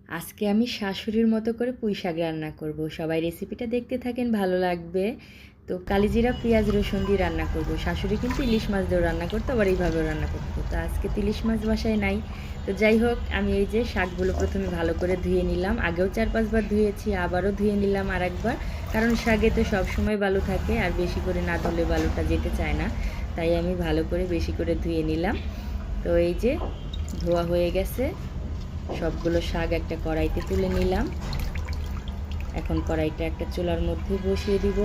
আজকে আমি শাশুড়ির মতো করে পুঁই শাক রান্না করব। সবাই রেসিপিটা দেখতে থাকেন, ভালো লাগবে। তো কালিজিরা পেঁয়াজ রসুন দিয়ে রান্না করব। শাশুড়ি কিন্তু ইলিশ মাছ দিয়েও রান্না করতো, আবার এইভাবেও রান্না করতো। তো আজকে তো ইলিশ মাছ বাসায় নাই। তো যাই হোক, আমি এই যে শাকগুলো প্রথমে ভালো করে ধুয়ে নিলাম। আগেও 4-5 বার ধুয়েছি, আবারও ধুয়ে নিলাম আরেকবার। কারণ শাকে তো সবসময় বালু থাকে, আর বেশি করে না ধুলে বালুটা যেতে চায় না। তাই আমি ভালো করে বেশি করে ধুয়ে নিলাম। তো এই যে ধোয়া হয়ে গেছে, সবগুলো শাক একটা কড়াইতে তুলে নিলাম। এখন কড়াইটা একটা চুলার মধ্যে বসিয়ে দিব।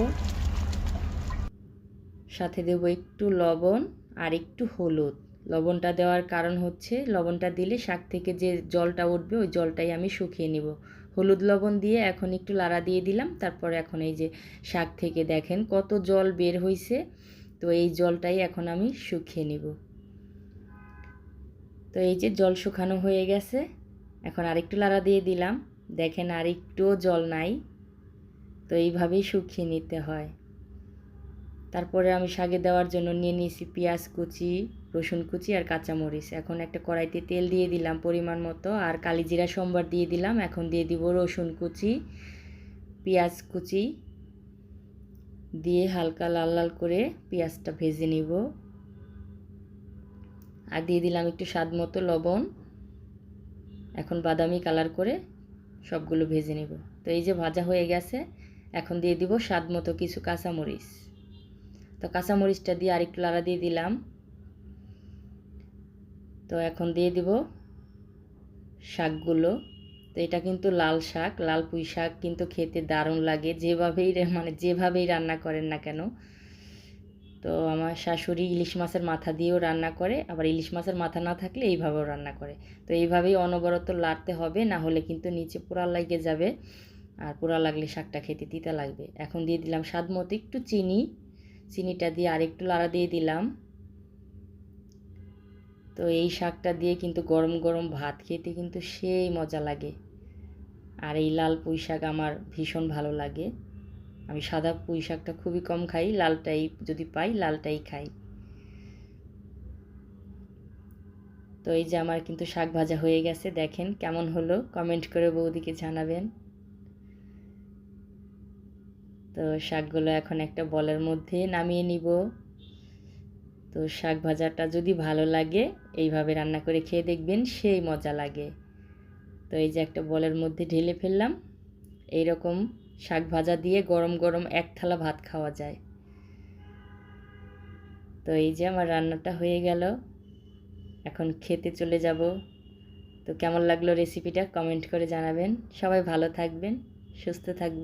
সাথে দেব একটু লবণ আর একটু হলুদ। লবণটা দেওয়ার কারণ হচ্ছে, লবণটা দিলে শাক থেকে যে জলটা উঠবে ওই জলটাই আমি শুকিয়ে নিব। হলুদ লবণ দিয়ে এখন একটু লাড়া দিয়ে দিলাম। তারপরে এখন এই যে শাক থেকে দেখেন কত জল বের হয়েছে। তো এই জলটাই এখন আমি শুকিয়ে নিব। তো এই যে জল শুকানো হয়ে গেছে, এখন আরেকটু লাড়া দিয়ে দিলাম। দেখেন আর একটুও জল নাই। তো এইভাবেই শুকিয়ে নিতে হয়। তারপরে আমি শাকে দেওয়ার জন্য নিয়ে নিয়েছি পেঁয়াজ কুচি, রসুন কুচি আর কাঁচামরিচ। এখন একটা কড়াইতে তেল দিয়ে দিলাম পরিমাণ মতো, আর কালিজিরা সম্বার দিয়ে দিলাম। এখন দিয়ে দিব রসুন কুচি, পেঁয়াজ কুচি দিয়ে হালকা লাল লাল করে পেঁয়াজটা ভেজে নিব। আর দিয়ে দিলাম একটু স্বাদ মতো লবণ। এখন বাদামি কালার করে সবগুলো ভেজে নেব। তো এই যে ভাজা হয়ে গেছে, এখন দিয়ে দিব স্বাদ মতো কিছু কাঁচামরিচ। তো কাঁচামরিচটা দিয়ে আরেকটু লাড়া দিয়ে দিলাম। তো এখন দিয়ে দিব শাকগুলো। তো এটা কিন্তু লাল শাক, লাল পুঁই শাক কিন্তু খেতে দারুণ লাগে, যেভাবেই রান্না করেন না কেন। তো আমার শাশুড়ি ইলিশ মাছের মাথা দিয়েও রান্না করে, আবার ইলিশ মাছের মাথা না থাকলে এইভাবেও রান্না করে। তো এইভাবেই অনবরত লাড়তে হবে, না হলে কিন্তু নিচে পোড়া লেগে যাবে, আর পোড়া লাগলে শাকটা খেতে তিতা লাগবে। এখন দিয়ে দিলাম স্বাদ মতো একটু চিনি। চিনিটা দিয়ে আরেকটু লাড়া দিয়ে দিলাম। তো এই শাকটা দিয়ে কিন্তু গরম গরম ভাত খেতে কিন্তু সেই মজা লাগে। আর এই লাল পুঁই শাক আমার ভীষণ ভালো লাগে। আমি সাদা পুঁই শাকটা খুবই কম খাই, লালটাই যদি পাই লালটাই খাই। তো এই যে আমার কিন্তু শাক ভাজা হয়ে গেছে, দেখেন কেমন হলো, কমেন্ট করে বৌদিকে জানাবেন। তো শাকগুলো এখন একটা বলের মধ্যে নামিয়ে নিব। তো শাক ভাজাটা যদি ভালো লাগে এইভাবে রান্না করে খেয়ে দেখবেন, সেই মজা লাগে। তো এই যে একটা বলের মধ্যে ঢেলে ফেললাম। এই রকম শাক ভাজা দিয়ে গরম গরম এক থালা ভাত খাওয়া যায়। তো এই যে আমার রান্নাটা হয়ে গেল, এখন খেতে চলে যাব। তো কেমন লাগলো রেসিপিটা কমেন্ট করে জানাবেন। সবাই ভালো থাকবেন, সুস্থ থাকবেন।